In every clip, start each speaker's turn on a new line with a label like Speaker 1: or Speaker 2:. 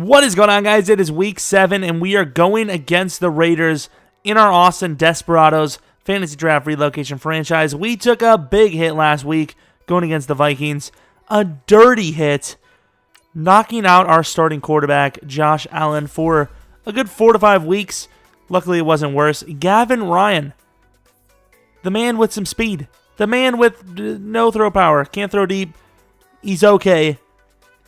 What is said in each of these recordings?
Speaker 1: What is going on, guys? It is week 7, and we are going against the Raiders in our Relocation Desperados fantasy draft relocation franchise. We took a big hit last week going against the Vikings. A dirty hit, knocking out our starting quarterback, Josh Allen, for a good 4 to 5 weeks. Luckily, it wasn't worse. Gavin Ryan, the man with some speed. The man with no throw power. Can't throw deep. He's okay.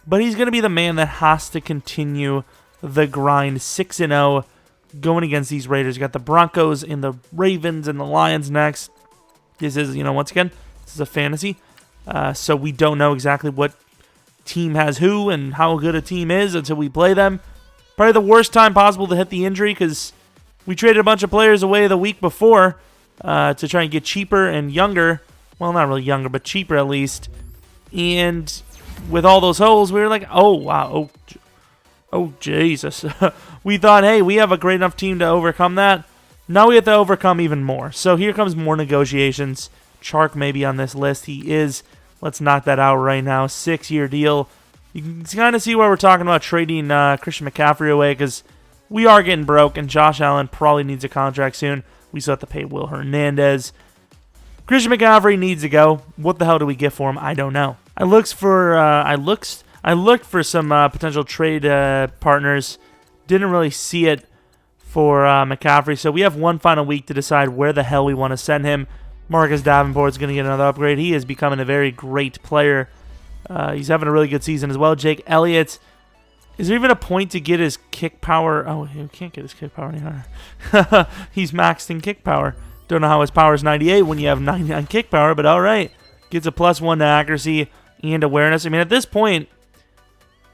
Speaker 1: But he's going to be the man that has to continue the grind. 6-0 going against these Raiders. You got the Broncos and the Ravens and the Lions next. This is, once again, this is a fantasy. So we don't know exactly what team has who and how good a team is until we play them. Probably the worst time possible to hit the injury because we traded a bunch of players away the week before to try and get cheaper and younger. Well, not really younger, but cheaper at least. And with all those holes, we were like, oh, wow, oh Jesus. We thought, hey, we have a great enough team to overcome that. Now we have to overcome even more. So here comes more negotiations. Chark may be on this list. He is. Let's knock that out right now. 6-year deal. You can kind of see why we're talking about trading Christian McCaffrey away because we are getting broke, and Josh Allen probably needs a contract soon. We still have to pay Will Hernandez. Christian McCaffrey needs to go. What the hell do we get for him? I don't know. I looked for some potential trade partners. Didn't really see it for McCaffrey. So we have one final week to decide where the hell we want to send him. Marcus Davenport's going to get another upgrade. He is becoming a very great player. He's having a really good season as well. Jake Elliott. Is there even a point to get his kick power? Oh, he can't get his kick power any higher. He's maxed in kick power. Don't know how his power is 98 when you have 99 kick power, but all right. Gets a +1 to accuracy and awareness. I mean, at this point,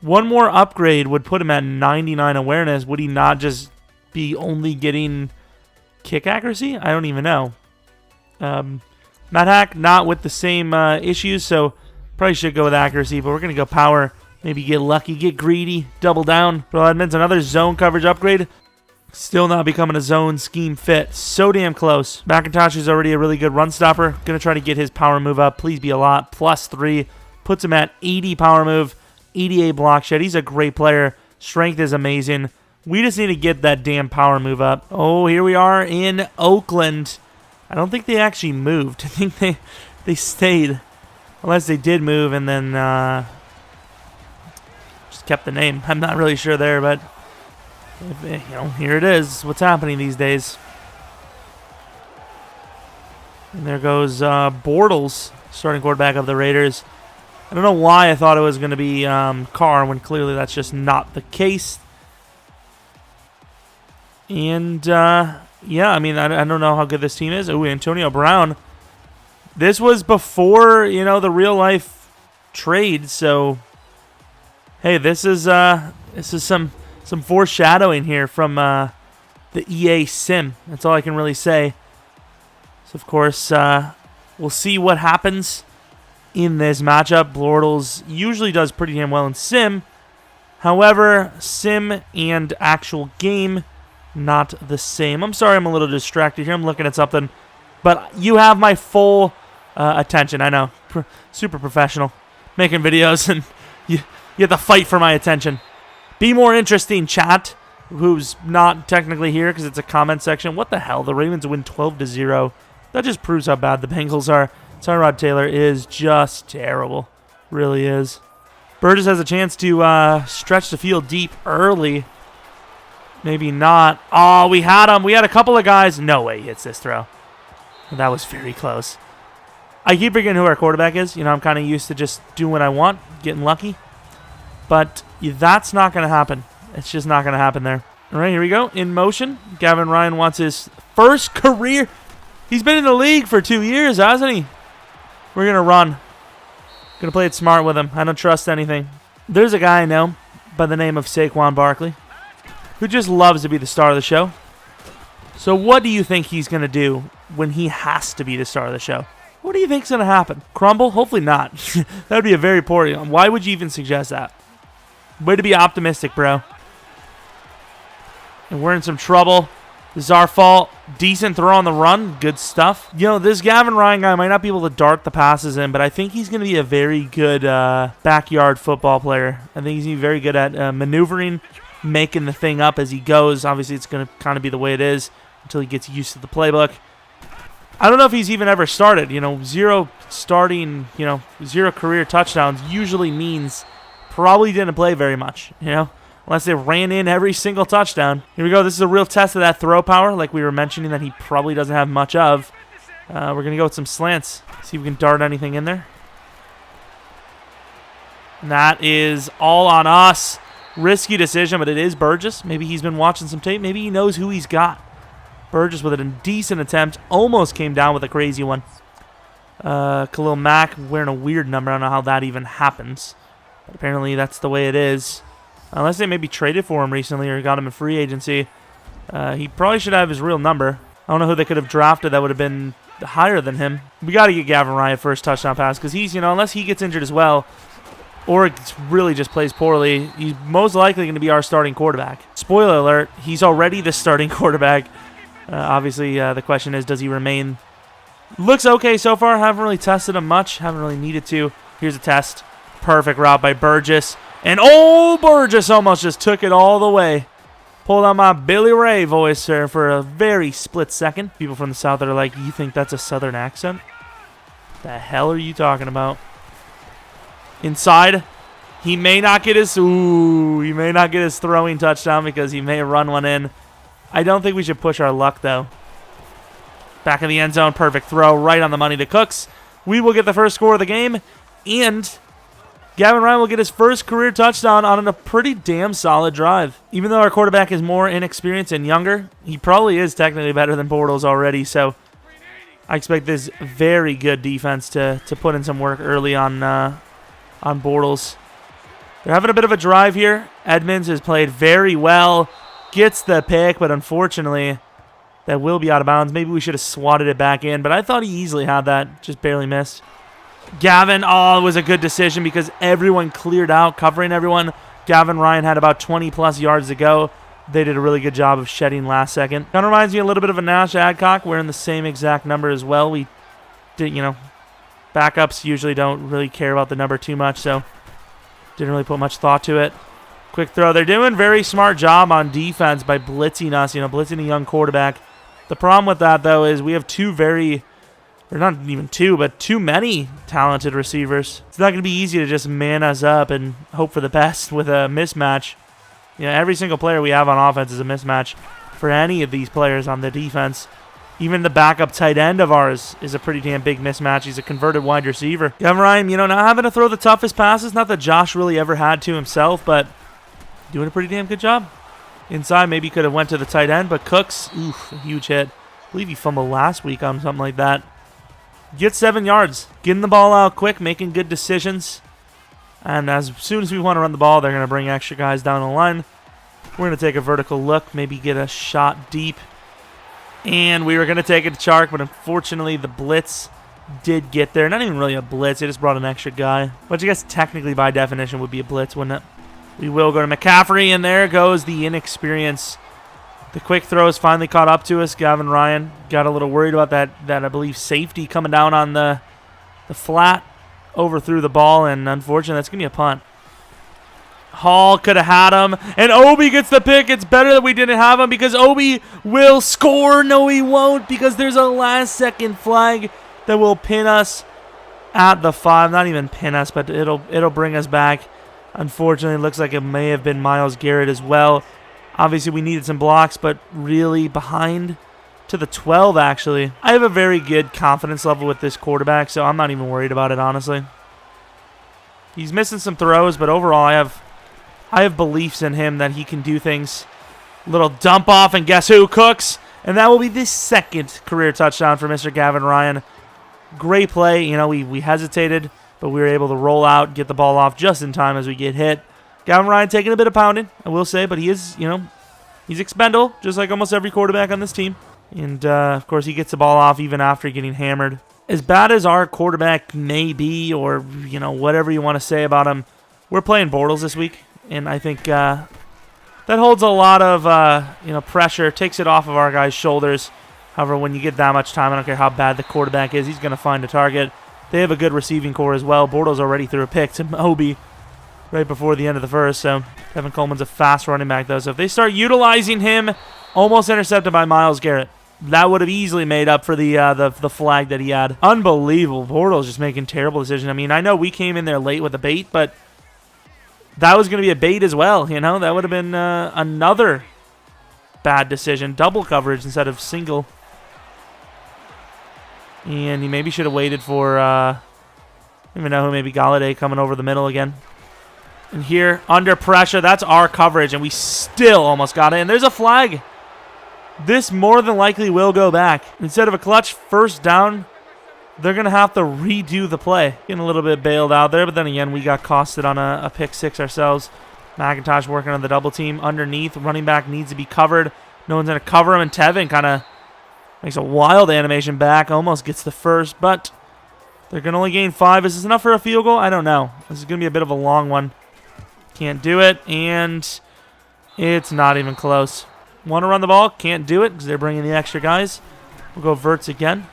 Speaker 1: one more upgrade would put him at 99 awareness. Would he not just be only getting kick accuracy? I don't even know. Matt Hack, not with the same issues, so probably should go with accuracy, but we're going to go power. Maybe get lucky, get greedy, double down. Bill Edmonds, another zone coverage upgrade. Still not becoming a zone scheme fit. So damn close. McIntosh is already a really good run stopper. Going to try to get his power move up. Please be a lot. +3. Puts him at 80 power move, 88 block shed. He's a great player. Strength is amazing. We just need to get that damn power move up. Oh, here we are in Oakland. I don't think they actually moved. I think they stayed. Unless they did move and then just kept the name. I'm not really sure there, but here it is. What's happening these days? And there goes Bortles, starting quarterback of the Raiders. I don't know why I thought it was going to be Carr when clearly that's just not the case. And yeah, I mean, I don't know how good this team is. Ooh, Antonio Brown. This was before, the real life trade. So, hey, this is some foreshadowing here from the EA sim. That's all I can really say. So, of course, we'll see what happens in this matchup. Bortles usually does pretty damn well in sim. However, sim and actual game, not the same. I'm sorry I'm a little distracted here. I'm looking at something. But you have my full attention. I know. Super professional. Making videos, and you have to fight for my attention. Be more interesting, chat, who's not technically here because it's a comment section. What the hell? The Ravens win 12-0. That just proves how bad the Bengals are. Tyrod Taylor is just terrible. Really is. Burgess has a chance to stretch the field deep early. Maybe not. Oh, we had him. We had a couple of guys. No way he hits this throw. That was very close. I keep forgetting who our quarterback is. I'm kind of used to just doing what I want, getting lucky. But that's not going to happen. It's just not going to happen there. All right, here we go. In motion. Gavin Ryan wants his first career. He's been in the league for 2 years, hasn't he? We're going to run. Going to play it smart with him. I don't trust anything. There's a guy I know by the name of Saquon Barkley who just loves to be the star of the show. So what do you think he's going to do when he has to be the star of the show? What do you think's going to happen? Crumble? Hopefully not. That would be a very poor... Why would you even suggest that? Way to be optimistic, bro. And we're in some trouble. This is our fault. Decent throw on the run. Good stuff. You know, this Gavin Ryan guy might not be able to dart the passes in, but I think he's going to be a very good backyard football player. I think he's going to be very good at maneuvering, making the thing up as he goes. Obviously, it's going to kind of be the way it is until he gets used to the playbook. I don't know if he's even ever started. You know, zero career touchdowns usually means probably didn't play very much, you know, unless they ran in every single touchdown. Here we go. This is a real test of that throw power, like we were mentioning that he probably doesn't have much of. We're going to go with some slants, see if we can dart anything in there. And that is all on us. Risky decision, but it is Burgess. Maybe he's been watching some tape. Maybe he knows who he's got. Burgess with a decent attempt. Almost came down with a crazy one. Khalil Mack wearing a weird number. I don't know how that even happens. But apparently that's the way it is. Unless they maybe traded for him recently or got him in free agency. He probably should have his real number. I don't know who they could have drafted that would have been higher than him. We got to get Gavin Ryan first touchdown pass because he's, you know, unless he gets injured as well or really just plays poorly, he's most likely going to be our starting quarterback. Spoiler alert, he's already the starting quarterback. Obviously, the question is, does he remain? Looks okay so far. Haven't really tested him much. Haven't really needed to. Here's a test. Perfect route by Burgess. And Burgess almost just took it all the way. Pulled out my Billy Ray voice there for a very split second. People from the South that are like, you think that's a Southern accent? The hell are you talking about? Inside. He may not get his throwing touchdown because he may run one in. I don't think we should push our luck, though. Back in the end zone. Perfect throw. Right on the money to Cooks. We will get the first score of the game. And Gavin Ryan will get his first career touchdown on a pretty damn solid drive. Even though our quarterback is more inexperienced and younger, he probably is technically better than Bortles already. So I expect this very good defense to put in some work early on Bortles. They're having a bit of a drive here. Edmonds has played very well. Gets the pick, but unfortunately, that will be out of bounds. Maybe we should have swatted it back in, but I thought he easily had that. Just barely missed. Gavin, it was a good decision because everyone cleared out, covering everyone. Gavin Ryan had about 20-plus yards to go. They did a really good job of shedding last second. Kind of reminds me a little bit of a Nash Adcock, wearing the same exact number as well. We did, backups usually don't really care about the number too much, so didn't really put much thought to it. Quick throw. They're doing a very smart job on defense by blitzing us, blitzing a young quarterback. The problem with that, though, is we have too many talented receivers. It's not going to be easy to just man us up and hope for the best with a mismatch. Every single player we have on offense is a mismatch for any of these players on the defense. Even the backup tight end of ours is a pretty damn big mismatch. He's a converted wide receiver. Gavin Ryan, not having to throw the toughest passes. Not that Josh really ever had to himself, but doing a pretty damn good job. Inside, maybe could have went to the tight end, but Cooks, a huge hit. I believe he fumbled last week on something like that. Get 7 yards. Getting the ball out quick, making good decisions. And as soon as we want to run the ball, they're going to bring extra guys down the line. We're going to take a vertical look, maybe get a shot deep. And we were going to take it to Chark, but unfortunately the blitz did get there. Not even really a blitz, they just brought an extra guy. Which I guess technically by definition would be a blitz, wouldn't it? We will go to McCaffrey, and there goes the inexperience. The quick throw has finally caught up to us. Gavin Ryan got a little worried about that I believe, safety coming down on the flat. Overthrew the ball, and unfortunately, that's going to be a punt. Hall could have had him, and Obi gets the pick. It's better that we didn't have him because Obi will score. No, he won't because there's a last-second flag that will pin us at the 5. Not even pin us, but it'll bring us back. Unfortunately, it looks like it may have been Myles Garrett as well. Obviously, we needed some blocks, but really behind to the 12, actually. I have a very good confidence level with this quarterback, so I'm not even worried about it, honestly. He's missing some throws, but overall, I have beliefs in him that he can do things. Little dump off, and guess who? Cooks. And that will be the second career touchdown for Mr. Gavin Ryan. Great play. We hesitated, but we were able to roll out, get the ball off just in time as we get hit. Gavin Ryan taking a bit of pounding, I will say, but he is, he's expendable, just like almost every quarterback on this team. And, of course, he gets the ball off even after getting hammered. As bad as our quarterback may be, or, whatever you want to say about him, we're playing Bortles this week. And I think That holds a lot of pressure, takes it off of our guys' shoulders. However, when you get that much time, I don't care how bad the quarterback is, he's going to find a target. They have a good receiving core as well. Bortles already threw a pick to Moby right before the end of the first. So Kevin Coleman's a fast running back, though. So if they start utilizing him, almost intercepted by Myles Garrett. That would have easily made up for the flag that he had. Unbelievable. Bortles just making terrible decisions. I mean, I know we came in there late with a bait, but that was going to be a bait as well. You know, that would have been another bad decision. Double coverage instead of single. And he maybe should have waited for, I don't even know who, maybe Galladay coming over the middle again. And here, under pressure, that's our coverage, and we still almost got it. And there's a flag. This more than likely will go back. Instead of a clutch first down, they're going to have to redo the play. Getting a little bit bailed out there, but then again, we got costed on a pick six ourselves. McIntosh working on the double team underneath. Running back needs to be covered. No one's going to cover him, and Tevin kind of makes a wild animation back. Almost gets the first, but they're going to only gain 5. Is this enough for a field goal? I don't know. This is going to be a bit of a long one. Can't do it, and it's not even close. Want to run the ball? Can't do it because they're bringing the extra guys. We'll go Verts again.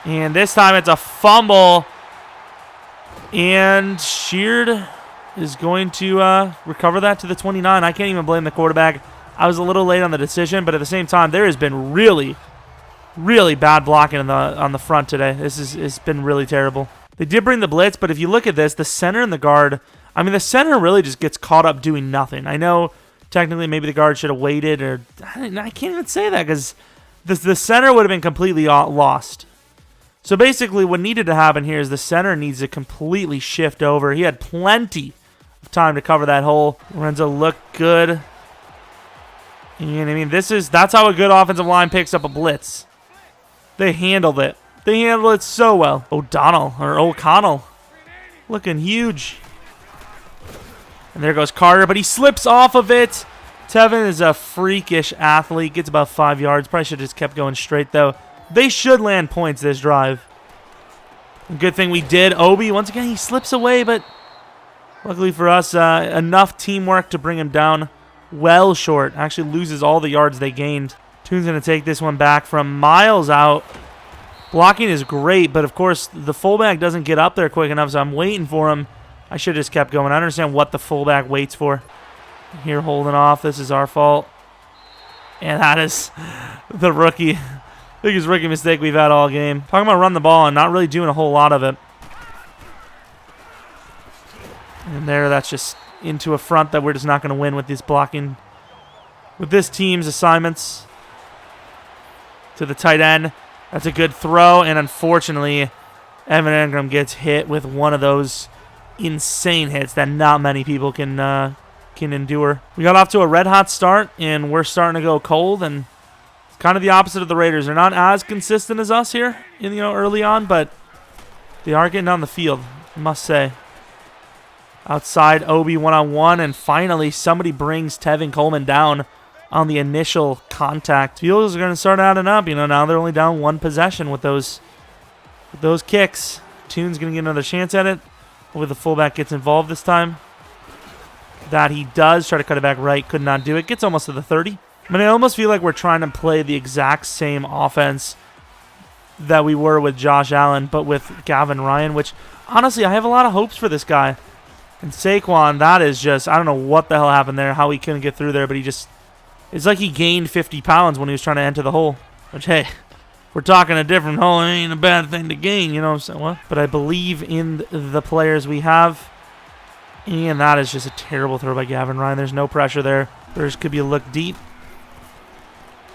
Speaker 1: And this time it's a fumble. And Sheard is going to recover that to the 29. I can't even blame the quarterback. I was a little late on the decision, but at the same time, there has been really, really bad blocking on the front today. It's been really terrible. They did bring the blitz, but if you look at this, the center and the guard, I mean, the center really just gets caught up doing nothing. I know technically maybe the guard should have waited, or I can't even say that because the center would have been completely lost. So basically what needed to happen here is the center needs to completely shift over. He had plenty of time to cover that hole. Lorenzo looked good. And I mean, that's how a good offensive line picks up a blitz. They handled it. They handled it so well. O'Connell looking huge. And there goes Carter, but he slips off of it. Tevin is a freakish athlete. Gets about 5 yards. Probably should have just kept going straight, though. They should land points this drive. Good thing we did. Obi, once again, he slips away, but luckily for us, enough teamwork to bring him down well short. Actually loses all the yards they gained. Toon's going to take this one back from miles out. Blocking is great, but of course, the fullback doesn't get up there quick enough, so I'm waiting for him. I should have just kept going. I don't understand what the fullback waits for. Here holding off. This is our fault. And that is the rookie. Biggest rookie mistake we've had all game. Talking about run the ball and not really doing a whole lot of it. And there, that's just into a front that we're just not going to win with this blocking. With this team's assignments. To the tight end. That's a good throw. And unfortunately, Evan Engram gets hit with one of those insane hits that not many people can endure. We got off to a red-hot start, and we're starting to go cold, and it's kind of the opposite of the Raiders. They're not as consistent as us here, early on, but they are getting on the field, I must say. Outside, Obi one-on-one, and finally somebody brings Tevin Coleman down on the initial contact. Fields are going to start adding up. Now they're only down one possession with those kicks. Toon's going to get another chance at it. Hopefully the fullback gets involved this time. That he does. Try to cut it back right. Could not do it. Gets almost to the 30. I mean, I almost feel like we're trying to play the exact same offense that we were with Josh Allen, but with Gavin Ryan, which, honestly, I have a lot of hopes for this guy. And Saquon, that is just, I don't know what the hell happened there, how he couldn't get through there, but it's like he gained 50 pounds when he was trying to enter the hole. Which, hey, we're talking a different hole. It ain't a bad thing to gain, you know what I'm saying? What? But I believe in the players we have. And that is just a terrible throw by Gavin Ryan. There's no pressure there. There's could be a look deep.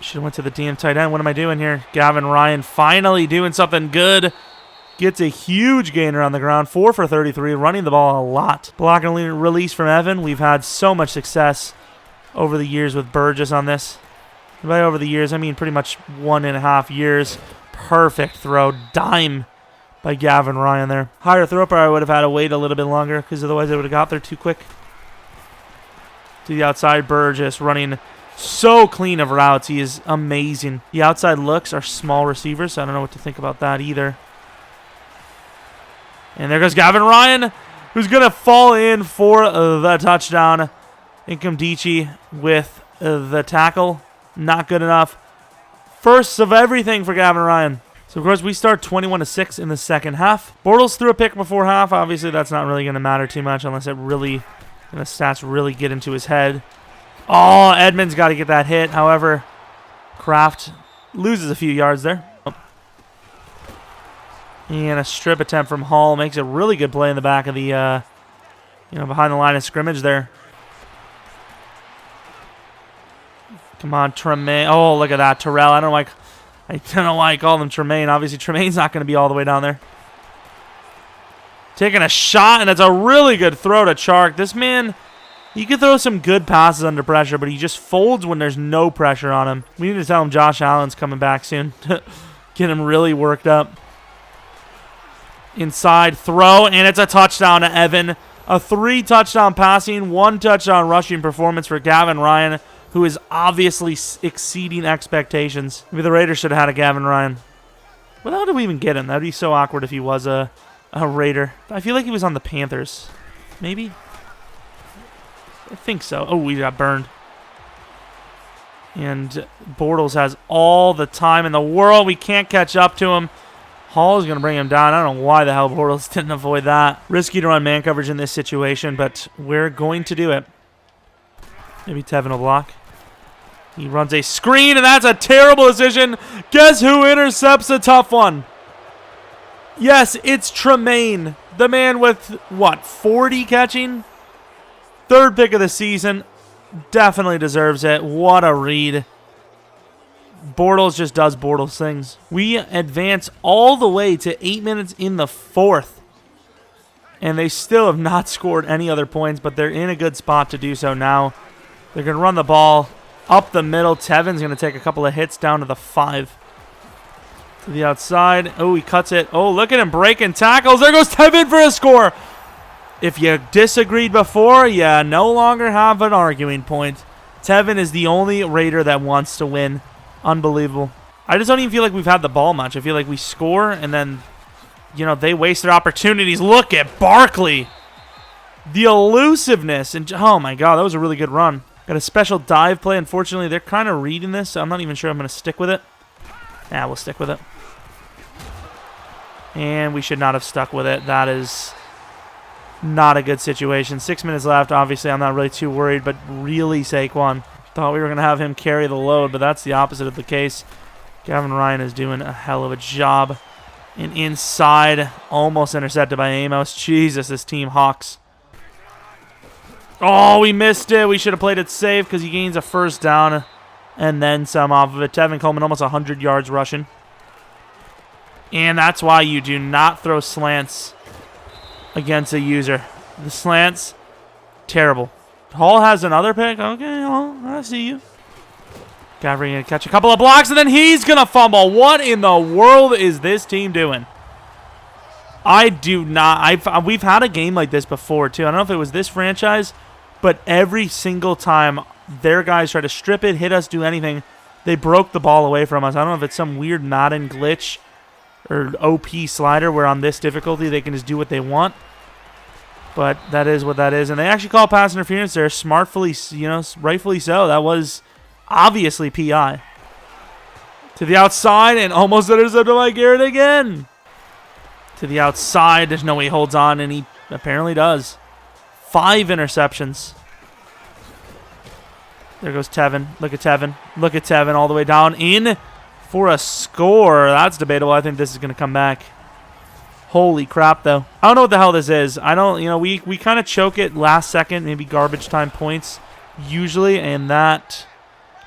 Speaker 1: Should have went to the damn tight end. What am I doing here? Gavin Ryan finally doing something good. Gets a huge gainer on the ground. 4 for 33. Running the ball a lot. Blocking release from Evan. We've had so much success over the years with Burgess on this. By over the years, I mean pretty much 1.5 years. Perfect throw. Dime by Gavin Ryan there. Higher throw, I would have had to wait a little bit longer because otherwise I would have got there too quick. To the outside, Burgess running so clean of routes. He is amazing. The outside looks are small receivers, so I don't know what to think about that either. And there goes Gavin Ryan, who's going to fall in for the touchdown. Inkomdici with the tackle. Not good enough. First of everything for Gavin Ryan. So, of course, we start 21-6 in the second half. Bortles threw a pick before half. Obviously, that's not really going to matter too much unless the stats really get into his head. Oh, Edmonds got to get that hit. However, Kraft loses a few yards there. And a strip attempt from Hall makes a really good play in the back of the, behind the line of scrimmage there. Come on, Tremaine. Oh, look at that, Terrell. I don't know why I call him Tremaine. Obviously, Tremaine's not going to be all the way down there. Taking a shot, and it's a really good throw to Chark. This man, he could throw some good passes under pressure, but he just folds when there's no pressure on him. We need to tell him Josh Allen's coming back soon. Get him really worked up. Inside throw, and it's a touchdown to Evan. A 3-touchdown passing, 1 touchdown rushing performance for Gavin Ryan, who is obviously exceeding expectations. Maybe the Raiders should have had a Gavin Ryan. Well, how did we even get him? That would be so awkward if he was a Raider. I feel like he was on the Panthers. Maybe? I think so. Oh, we got burned. And Bortles has all the time in the world. We can't catch up to him. Hall is going to bring him down. I don't know why the hell Bortles didn't avoid that. Risky to run man coverage in this situation, but we're going to do it. Maybe Tevin will block. He runs a screen, and that's a terrible decision. Guess who intercepts a tough one? Yes, it's Tremaine. The man with, 40 catching? 3rd pick of the season. Definitely deserves it. What a read. Bortles just does Bortles things. We advance all the way to 8 minutes in the 4th. And they still have not scored any other points, but they're in a good spot to do so now. They're going to run the ball up the middle. Tevin's going to take a couple of hits down to the 5. To the outside. Oh, he cuts it. Oh, look at him breaking tackles. There goes Tevin for a score. If you disagreed before, you no longer have an arguing point. Tevin is the only Raider that wants to win. Unbelievable. I just don't even feel like we've had the ball much. I feel like we score and then, they waste their opportunities. Look at Barkley. The elusiveness. And oh, my God, that was a really good run. Got a special dive play. Unfortunately, they're kind of reading this, so I'm not even sure I'm going to stick with it. Yeah, we'll stick with it. And we should not have stuck with it. That is not a good situation. 6 minutes left. Obviously, I'm not really too worried, but really Saquon. Thought we were going to have him carry the load, but that's the opposite of the case. Gavin Ryan is doing a hell of a job. And inside, almost intercepted by Amos. Jesus, this team hawks. Oh, we missed it. We should have played it safe because he gains a 1st down and then some off of it. Tevin Coleman almost 100 yards rushing. And that's why you do not throw slants against a user. The slants, terrible. Hall has another pick. Okay, Hall, I see you. Gavin going to catch a couple of blocks, and then he's going to fumble. What in the world is this team doing? I do not. We've had a game like this before, too. I don't know if it was this franchise, but every single time their guys try to strip it, hit us, do anything, they broke the ball away from us. I don't know if it's some weird Madden glitch or OP slider where on this difficulty they can just do what they want. But that is what that is. And they actually call pass interference there, smartfully, rightfully so. That was obviously PI. To the outside, and almost intercepted by Garrett again. To the outside, there's no way he holds on, and he apparently does. 5 interceptions. There goes Tevin. Look at Tevin. Look at Tevin all the way down in for a score. That's debatable. I think this is going to come back. Holy crap, though. I don't know what the hell this is. I don't, we kind of choke it last second, maybe garbage time points usually, and that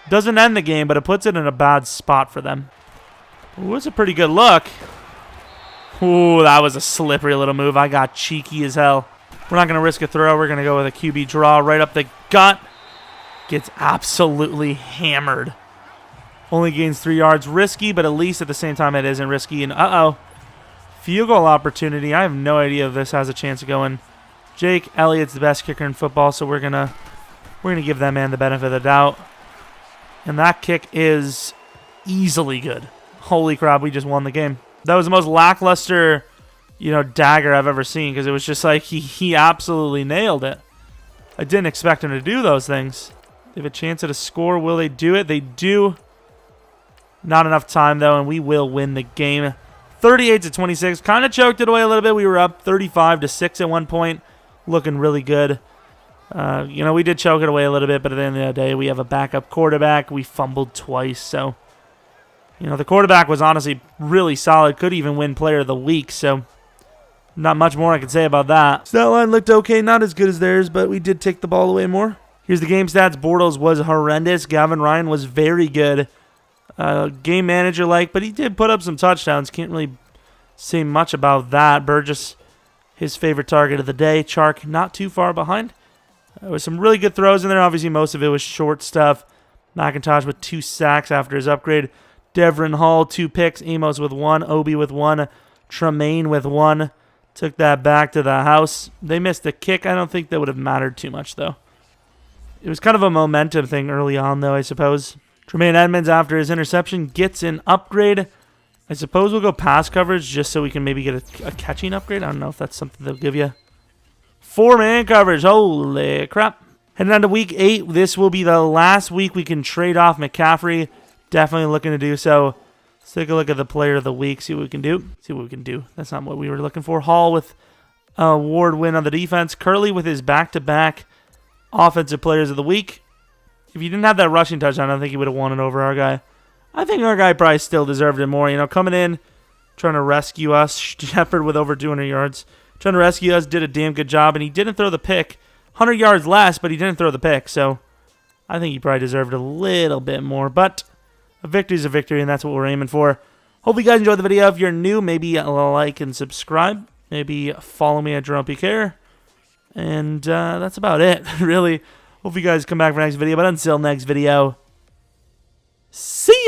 Speaker 1: doesn't end the game, but it puts it in a bad spot for them. Ooh, it's a pretty good look. Ooh, that was a slippery little move. I got cheeky as hell. We're not going to risk a throw. We're going to go with a QB draw right up the gut. Gets absolutely hammered. Only gains 3 yards. Risky, but at least at the same time it isn't risky. And uh-oh. Field goal opportunity. I have no idea if this has a chance of going. Jake Elliott's the best kicker in football, so we're gonna give that man the benefit of the doubt. And that kick is easily good. Holy crap, we just won the game. That was the most lackluster, dagger I've ever seen, because it was just like he absolutely nailed it. I didn't expect them to do those things. They have a chance at a score. Will they do it? They do. Not enough time, though, and we will win the game. 38-26. Kind of choked it away a little bit. We were up 35-6 at one point. Looking really good. You know, we did choke it away a little bit, but at the end of the day, we have a backup quarterback. We fumbled twice, so... You know, the quarterback was honestly really solid. Could even win player of the week, so... Not much more I can say about that. Stat line looked okay. Not as good as theirs, but we did take the ball away more. Here's the game stats. Bortles was horrendous. Gavin Ryan was very good. Game manager-like, but he did put up some touchdowns. Can't really say much about that. Burgess, his favorite target of the day. Chark, not too far behind. There was some really good throws in there. Obviously, most of it was short stuff. McIntosh with 2 sacks after his upgrade. Devrin Hall, 2 picks. Amos with 1. Obi with 1. Tremaine with 1. Took that back to the house. They missed a kick. I don't think that would have mattered too much, though. It was kind of a momentum thing early on, though, I suppose. Tremaine Edmonds, after his interception, gets an upgrade. I suppose we'll go pass coverage just so we can maybe get a catching upgrade. I don't know if that's something they'll give you. 4-man coverage. Holy crap. Heading on to week 8. This will be the last week we can trade off McCaffrey. Definitely looking to do so. Let's take a look at the player of the week. See what we can do. That's not what we were looking for. Hall with an award win on the defense. Curley with his back-to-back offensive players of the week. If you didn't have that rushing touchdown, I don't think he would have won it over our guy. I think our guy probably still deserved it more. You know, coming in, trying to rescue us. Shepard with over 200 yards. Trying to rescue us, did a damn good job, and he didn't throw the pick. 100 yards less, but he didn't throw the pick, so I think he probably deserved a little bit more. But a victory is a victory, and that's what we're aiming for. Hope you guys enjoyed the video. If you're new, maybe like and subscribe. Maybe follow me at Jeromepkr. And that's about it, really. Hope you guys come back for the next video. But until next video, see ya!